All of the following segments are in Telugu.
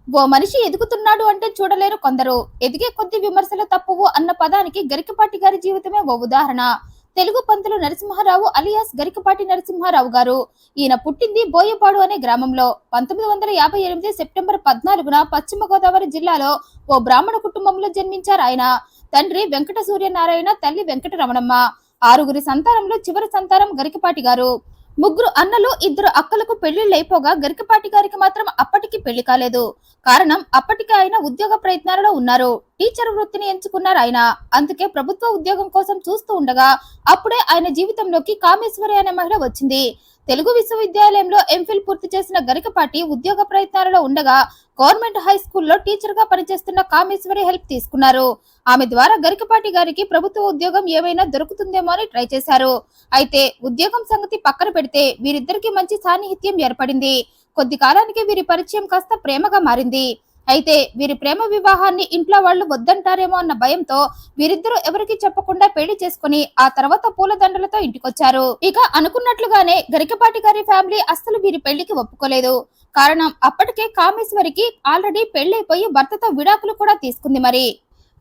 ఓ మనిషి ఎదుగుతున్నాడు అంటే చూడలేరు కొందరు. ఎదిగే కొద్ది విమర్శలు తప్పువు అన్న పదానికి గరికపాటి గారి జీవితమే ఓ ఉదాహరణ. తెలుగు పంతులు నరసింహారావు అలియాస్ గరికపాటి నరసింహారావు గారు. ఈయన పుట్టింది బోయపాడు అనే గ్రామంలో 1958 సెప్టెంబర్ 14న పశ్చిమ గోదావరి జిల్లాలో ఓ బ్రాహ్మణ కుటుంబంలో జన్మించారు ఆయన. తండ్రి వెంకట సూర్యనారాయణ, తల్లి వెంకట రమణమ్మ. ఆరుగురి సంతానంలో చివరి సంతానం గరికపాటి గారు. ముగ్గురు అన్నలు, ఇద్దరు అక్కలకు పెళ్లిళ్ళు అయిపోగా గరికపాటి గారికి మాత్రం అప్పటికి పెళ్లి కాలేదు. కారణం, అప్పటికే ఆయన ఉద్యోగ ప్రయత్నాలలో ఉన్నారు. టీచర్ వృత్తిని ఎంచుకున్నారు ఆయన. అందుకే ప్రభుత్వ ఉద్యోగం కోసం చూస్తూ ఉండగా అప్పుడే ఆయన జీవితంలోకి కామేశ్వరి అనే మహిళ వచ్చింది. తెలుగు విశ్వవిద్యాలయంలో ఎంఫిల్ పూర్తి చేసిన గరికపాటి ఉద్యోగ ప్రయత్నాలలో ఉండగా గవర్నమెంట్ హై స్కూల్లో టీచర్ గా పనిచేస్తున్న కామేశ్వరి హెల్ప్ తీసుకున్నారు. ఆమె ద్వారా గరికపాటి గారికి ప్రభుత్వ ఉద్యోగం ఏమైనా దొరుకుతుందేమో అని ట్రై చేశారు. అయితే ఉద్యోగం సంగతి పక్కన పెడితే వీరిద్దరికి మంచి సాన్నిహిత్యం ఏర్పడింది. కొద్ది కాలానికి వీరి పరిచయం కాస్త ప్రేమగా మారింది. అయితే వీరి ప్రేమ వివాహాన్ని ఇంట్లో వాళ్ళు వద్దంటారేమో అన్న భయంతో వీరిద్దరూ ఎవరికి చెప్పకుండా పెళ్లి చేసుకుని ఆ తర్వాత పూలదండలతో ఇంటికొచ్చారు. ఇక అనుకున్నట్లుగానే గరికపాటి గారి ఫ్యామిలీ అస్సలు వీరి పెళ్లికి ఒప్పుకోలేదు. కారణం, అప్పటికే కామేశ్వరికి ఆల్రెడీ పెళ్లైపోయి భర్తతో విడాకులు కూడా తీసుకుంది మరి.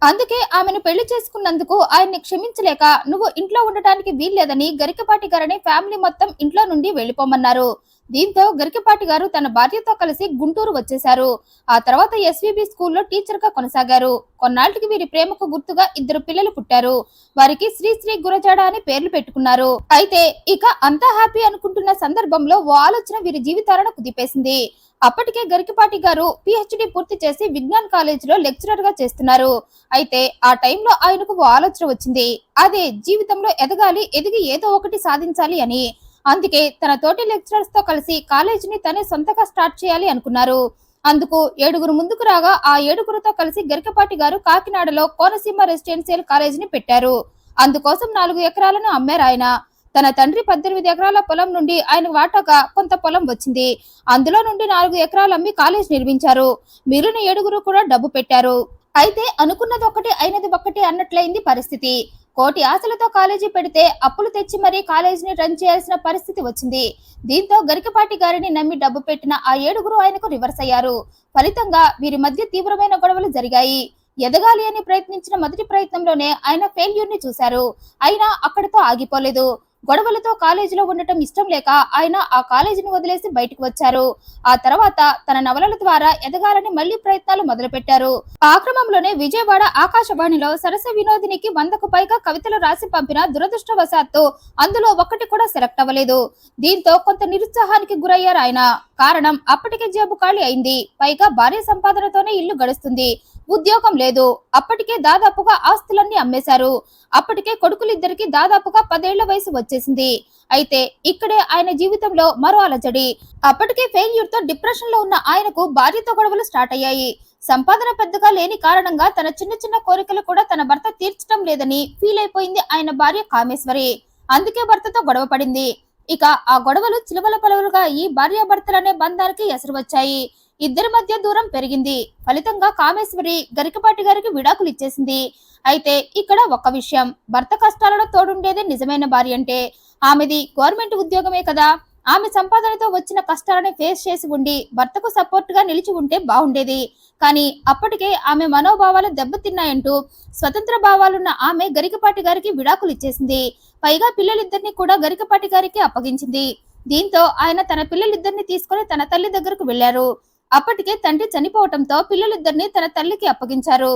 అందుకే ఆమెను పెళ్లి చేసుకున్నందుకు ఆయన్ని క్షమించలేక నువ్వు ఇంట్లో ఉండటానికి వీల్లేదని గరికపాటి గారిని ఫ్యామిలీ మొత్తం ఇంట్లో నుండి వెళ్లిపోమన్నారు. దీంతో గరికపాటి గారు తన భార్యతో కలిసి గుంటూరు వచ్చేశారు. ఆ తర్వాత ఎస్విబి స్కూల్లో టీచర్ గా కొనసాగారు. కొన్నాళ్లకి వీరి ప్రేమకు గుర్తుగా ఇద్దరు పిల్లలు పుట్టారు. వారికి శ్రీ గురజాడ అని పేర్లు పెట్టుకున్నారు. అయితే ఇక అంతా హ్యాపీ అనుకుంటున్న సందర్భంలో ఓ ఆలోచన వీరి జీవితాలను కుదిపేసింది. అప్పటికే గరికపాటి గారు పిహెచ్డి పూర్తి చేసి విజ్ఞాన్ కాలేజీలో లెక్చరర్ గా చేస్తున్నారు. అయితే ఆ టైంలో ఆయనకు ఓ ఆలోచన వచ్చింది. అదే జీవితంలో ఎదగాలి, ఎదిగి ఏదో ఒకటి సాధించాలి అని. అందుకే తన తోటి లెక్చరర్స్ తో కలిసి కాలేజీని తనే సొంతగా స్టార్ట్ చేయాలి అనుకున్నారు. అందుకు 7గురు ముందుకు రాగా ఆ 7గురితో కలిసి గరికపాటి గారు కాకినాడలో కోనసీమ రెసిడెన్షియల్ కాలేజీని పెట్టారు. అందుకోసం 4 ఎకరాలను అమ్మారు ఆయన. తన తండ్రి 18 ఎకరాల పొలం నుండి ఆయన వాటాగా కొంత పొలం వచ్చింది. అందులో నుండి 4 ఎకరాలు అమ్మి కాలేజ్ నిర్మించారు. మిగిలిన 7గురు కూడా డబ్బు పెట్టారు. అయితే అనుకున్నది ఒకటి, అయినది ఒక్కటి అన్నట్లయింది పరిస్థితి. కోటి ఆశలతో కాలేజీ పెడితే అప్పులు తెచ్చి మరీ కాలేజీని రన్ చేయాల్సిన పరిస్థితి వచ్చింది. దీంతో గరికపాటి గారిని నమ్మి డబ్బు పెట్టిన ఆ 7గురు ఆయనకు రివర్స్ అయ్యారు. ఫలితంగా వీరి మధ్య తీవ్రమైన గొడవలు జరిగాయి. ఎదగాలి అని ప్రయత్నించిన మొదటి ప్రయత్నంలోనే ఆయన ఫెయిల్యూర్ ని చూశారు. అయినా అక్కడితో ఆగిపోలేదు. గొడవలతో కాలేజీలో ఉండటం ఇష్టం లేక ఆయన ఆ కాలేజీని వదిలేసి బయటకు వచ్చారు. ఆ తర్వాత తన నవలల ద్వారా ఎదగాలని మళ్లీ ప్రయత్నాలు మొదలుపెట్టారు. ఆ క్రమంలోనే విజయవాడ ఆకాశవాణిలో సరస వినోదినికి 100కు పైగా కవితలు రాసి పంపిన దురదృష్టవశాత్తు అందులో ఒక్కటి కూడా సెలెక్ట్ అవ్వలేదు. దీంతో కొంత నిరుత్సాహానికి గురయ్యారు ఆయన. కారణం, అప్పటికే జేబు ఖాళీ అయింది. పైగా భార్య సంపాదనతోనే ఇల్లు గడుస్తుంది. ఉద్యోగం లేదు. అప్పటికే దాదాపుగా ఆస్తులన్నీ అమ్మేశారు. అప్పటికే కొడుకులిద్దరికి దాదాపుగా 10 ఏళ్ల వయసు వచ్చేసింది. అయితే ఇక్కడే ఆయన జీవితంలో మరో అలజడి. అప్పటికే ఫెయిల్యూర్ తో డిప్రెషన్ లో ఉన్న ఆయనకు భార్యతో గొడవలు స్టార్ట్ అయ్యాయి. సంపాదన పెద్దగా లేని కారణంగా తన చిన్న చిన్న కోరికలు కూడా తన భర్త తీర్చడం లేదని ఫీల్ అయిపోయింది ఆయన భార్య కామేశ్వరి. అందుకే భర్తతో గొడవ పడింది. ఇక ఆ గొడవలు చిలువల పలువలుగా ఈ భార్యాభర్తలనే బంధానికి ఎసరు వచ్చాయి. ఇద్దరి మధ్య దూరం పెరిగింది. ఫలితంగా కామేశ్వరి గరికపాటి గారికి విడాకులు ఇచ్చేసింది. అయితే ఇక్కడ ఒక విషయం, భర్త కష్టాలలో తోడుండేదే నిజమైన భార్య అంటే. ఆమెది గవర్నమెంట్ ఉద్యోగమే కదా. ఆమె సంపాదనతో వచ్చిన కష్టాలని ఫేస్ చేసి ఉండి భర్తకు సపోర్ట్ గా నిలిచి ఉంటే బాగుండేది. కానీ అప్పటికే ఆమె మనోభావాలు దెబ్బతిన్నాయంటూ స్వతంత్ర భావాలున్న ఆమె గరికపాటి గారికి విడాకులు ఇచ్చేసింది. పైగా పిల్లలిద్దరిని కూడా గరికపాటి గారికి అప్పగించింది. దీంతో ఆయన తన పిల్లలిద్దరిని తీసుకుని తన తల్లి దగ్గరకు వెళ్లారు. అప్పటికే తండ్రి చనిపోవటంతో పిల్లలిద్దరిని తన తల్లికి అప్పగించారు.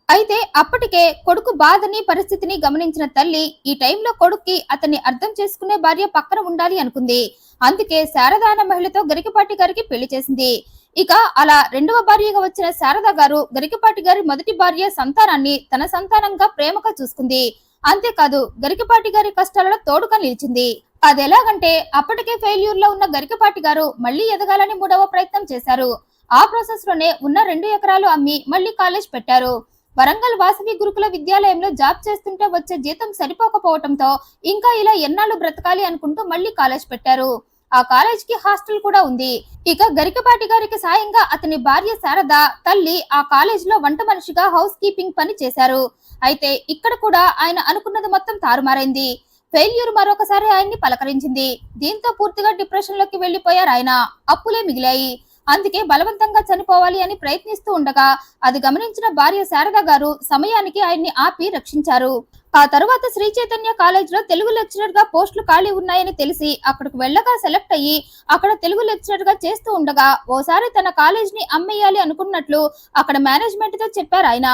అయితే అప్పటికే కొడుకు బాధని, పరిస్థితిని గమనించిన తల్లి ఈ టైంలో కొడుక్కి అతన్ని అర్థం చేసుకునే భార్య పక్కన ఉండాలి అనుకుంది. అందుకే శారద అనే మహిళతో గరికపాటి గారికి పెళ్లి చేసింది. ఇక అలా రెండవ భార్యగా వచ్చిన శారద గారు గరికపాటి గారి మొదటి భార్య సంతానాన్ని తన సంతానంగా ప్రేమగా చూసుకుంది. అంతేకాదు గరికపాటి గారి కష్టాలలో తోడుగా నిలిచింది. అదెలాగంటే, అప్పటికే ఫెయిల్యూర్ లో ఉన్న గరికపాటి గారు మళ్లీ ఎదగాలని 3వ ప్రయత్నం చేశారు. ఆ ప్రాసెస్ లోనే ఉన్న 2 ఎకరాలు అమ్మి మళ్లీ కాలేజ్ పెట్టారు. వరంగల్ వాసవి గురుకుల విద్యాలయంలో జాబ్ చేస్తుంటే వచ్చే జీతం సరిపోకపోవటంతో ఇంకా ఇలా ఎన్నాళ్ళు బ్రతకాలి అనుకుంటూ మళ్లీ కాలేజ్ పెట్టారు. ఆ కాలేజ్ కి హాస్టల్ కూడా ఉంది. ఇక గరికపాటి గారికి సాయంగా అతని భార్య శారద తల్లి ఆ కాలేజ్ లో వంట మనిషిగా హౌస్ కీపింగ్ పని చేశారు. అయితే ఇక్కడ కూడా ఆయన అనుకున్నది మొత్తం తారుమారైంది. ఫెయిల్యూర్ మరొకసారి ఆయన్ని పలకరించింది. దీంతో పూర్తిగా డిప్రెషన్ లోకి వెళ్లిపోయారు ఆయన. అప్పులే మిగిలాయి. అందుకే బలవంతంగా చనిపోవాలి అని ప్రయత్నిస్తూ ఉండగా అది గమనించిన భార్య శారద గారు సమయానికి ఆయన్ని ఆపి రక్షించారు. ఆ తరువాత శ్రీ చైతన్య కాలేజ్ లో తెలుగు లెక్చరర్ గా పోస్టులు ఖాళీ ఉన్నాయని తెలిసి అక్కడికి వెళ్ళగా సెలెక్ట్ అయ్యి అక్కడ తెలుగు లెక్చరర్ గా చేస్తూ ఉండగా ఓసారి తన కాలేజ్ ని అమ్మేయాలి అనుకున్నట్లు అక్కడ మేనేజ్మెంట్ తో చెప్పారు ఆయన.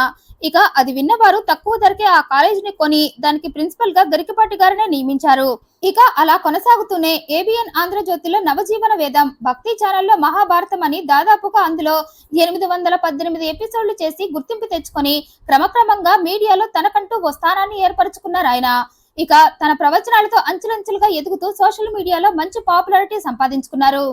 ఇక అది విన్నవారు తక్కువ ధరకే ఆ కాలేజ్ ని కొని దానికి ప్రిన్సిపల్ గా గరికపాటి గారినే నియమించారు. ఇక అలా కొనసాగుతూనే ఏబిఎన్ ఆంధ్రజ్యోతిలో నవజీవన వేదం భక్తి ఛానల్లో మహాభారతం అని దాదాపుగా అందులో 818 ఎపిసోడ్లు చేసి గుర్తింపు తెచ్చుకొని క్రమక్రమంగా మీడియాలో తనకంటూ ఓ స్థానాన్ని ఏర్పరచుకున్నారు ఆయన. ఇక తన ప్రవచనాలతో అంచెలంచెలుగా ఎదుగుతూ సోషల్ మీడియాలో మంచి పాపులారిటీ సంపాదించుకున్నారు.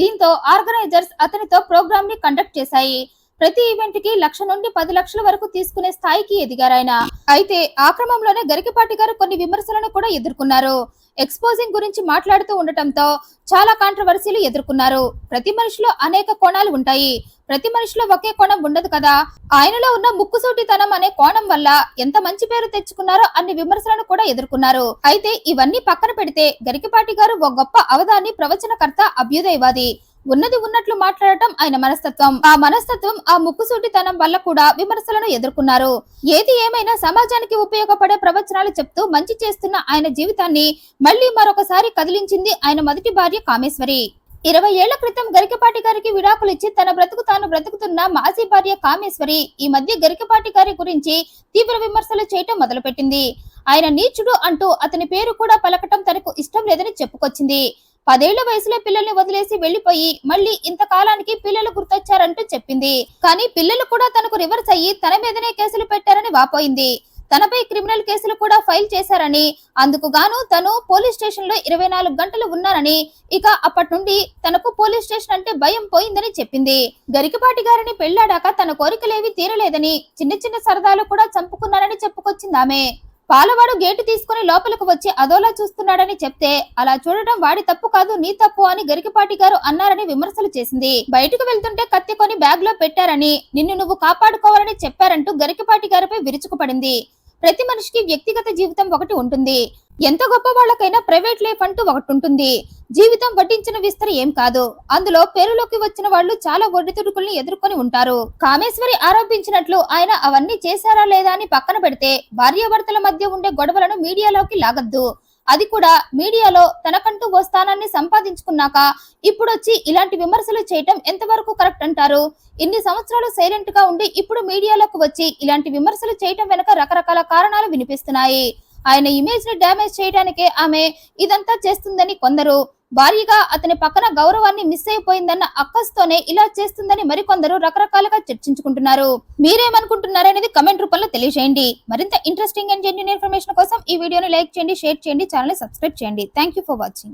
దీంతో ఆర్గనైజర్స్ అతనితో ప్రోగ్రామ్ ని కండక్ట్ చేశాయి. ప్రతి ఈవెంట్ కి 1,00,000 నుండి 10 లక్షల వరకు తీసుకునే స్థాయికి ఎదిగారాయన. అయితే ఆ క్రమంలోనే గరికపాటి గారు కొన్ని విమర్శలను కూడా ఎదుర్కొన్నారు. ఎక్స్పోజింగ్ గురించి మాట్లాడుతూ ఉండటంతో చాలా కాంట్రవర్సీలు ఎదుర్కొన్నారు. ప్రతి మనిషిలో అనేక కోణాలు ఉంటాయి, ప్రతి మనిషిలో ఒకే కోణం ఉండదు కదా. ఆయనలో ఉన్న ముక్కుసూటితనం అనే కోణం వల్ల ఎంత మంచి పేరు తెచ్చుకున్నారో అన్ని విమర్శలను కూడా ఎదుర్కొన్నారు. అయితే ఇవన్నీ పక్కన పెడితే గరికపాటి గారు ఓ గొప్ప అవధాని, ప్రవచనకర్త, అభ్యుదయవాది. ఉన్నది ఉన్నట్లు మాట్లాడటం ఆయన మనస్తత్వం. ఆ మనస్తత్వం, ఆ ముక్కుసూటితనం వల్ల కూడా విమర్శలను ఎదుర్కొన్నారు. ఏది ఏమైనా సమాజానికి ఉపయోగపడే ప్రవచనాలు చెప్తూ మంచి చేస్తున్న ఆయన జీవితాన్ని మళ్లీ మరొకసారి కదిలించింది ఆయన మొదటి భార్య కామేశ్వరి. 20 ఏళ్ల క్రితం గరికపాటి గారికి విడాకులిచ్చి తన బ్రతుకు తాను బ్రతుకుతున్న మాజీ భార్య కామేశ్వరి ఈ మధ్య గరికపాటి గారి గురించి తీవ్ర విమర్శలు చేయటం మొదలుపెట్టింది. ఆయన నీచుడు అంటూ అతని పేరు కూడా పలకటం తనకు ఇష్టం లేదని చెప్పుకొచ్చింది. 10 ఏళ్ల వయసులో పిల్లల్ని వదిలేసి వెళ్లిపోయి మళ్లీ ఇంతకాలానికి పిల్లలు గుర్తొచ్చారంటూ చెప్పింది. కానీ పిల్లలు కూడా తనకు రివర్స్ అయ్యి తన మీదనే కేసులు పెట్టారని వాపోయింది. తనపై క్రిమినల్ కేసులు కూడా ఫైల్ చేశారని, అందుకు గాను తను పోలీస్ స్టేషన్ లో 24 గంటలు ఉన్నారని, ఇక అప్పటి నుండి తనకు పోలీస్ స్టేషన్ అంటే భయం పోయిందని చెప్పింది. గరికపాటి గారిని పెళ్లాడాక తన కోరికలేవి తీరలేదని, చిన్న చిన్న సరదాలు కూడా చంపుకున్నారని చెప్పుకొచ్చింది ఆమె. పాలవాడు గేటు తీసుకుని లోపలికి వచ్చి అదోలా చూస్తున్నాడని చెప్తే అలా చూడటం వాడి తప్పు కాదు నీ తప్పు అని గరికపాటి గారు అన్నారని విమర్శలు చేసింది. బయటకు వెళ్తుంటే కత్తి కొని బ్యాగ్ లో పెట్టారని, నిన్ను నువ్వు కాపాడుకోవాలని చెప్పారంటూ గరికపాటి గారిపై విరుచుకుపడింది. ప్రతి మనిషికి వ్యక్తిగత జీవితం ఒకటి ఉంటుంది. ఎంత గొప్ప వాళ్ళకైనా ప్రైవేట్ లైఫ్ అంటూ ఒకటి ఉంటుంది. జీవితం వడ్డించిన విస్తరి ఏం కాదు. అందులో పేరులోకి వచ్చిన వాళ్ళు చాలా ఒడిదుడుకుల్ని ఎదుర్కొని ఉంటారు. కామేశ్వరి ఆరోపించినట్లు ఆయన అవన్నీ చేశారా లేదా అని పక్కన పెడితే భార్యాభర్తల మధ్య ఉండే గొడవలను మీడియాలోకి లాగద్దు. అది కూడా మీడియాలో తనకంటూ ఓ స్థానాన్ని సంపాదించుకున్నాక ఇప్పుడొచ్చి ఇలాంటి విమర్శలు చేయటం ఎంతవరకు కరెక్ట్ అంటారు? ఇన్ని సంవత్సరాలు సైలెంట్ గా ఉండి ఇప్పుడు మీడియాలోకి వచ్చి ఇలాంటి విమర్శలు చేయటం వెనక రకరకాల కారణాలు వినిపిస్తున్నాయి. ఆయన ఇమేజ్ ని డ్యామేజ్ చేయడానికే ఆమె ఇదంతా చేస్తుందని కొందరు, భారీగా అతని పక్కన గౌరవాన్ని మిస్ అయిపోయిందన్న అక్కస్తోనే ఇలా చేస్తుందని మరికొందరు రకరకాలుగా చర్చించుకుంటున్నారు. మీరేమనుకుంటున్నారనేది కమెంట్ రూపంలో తెలియజేయండి. మరింత ఇంట్రెస్టింగ్ అండ్ జెన్యూన్ ఇన్ఫర్మేషన్ కోసం ఈ వీడియోని లైక్ చేయండి, షేర్ చేయండి, ఛానల్ ని సబ్స్క్రైబ్ చేయండి. Thank you for watching.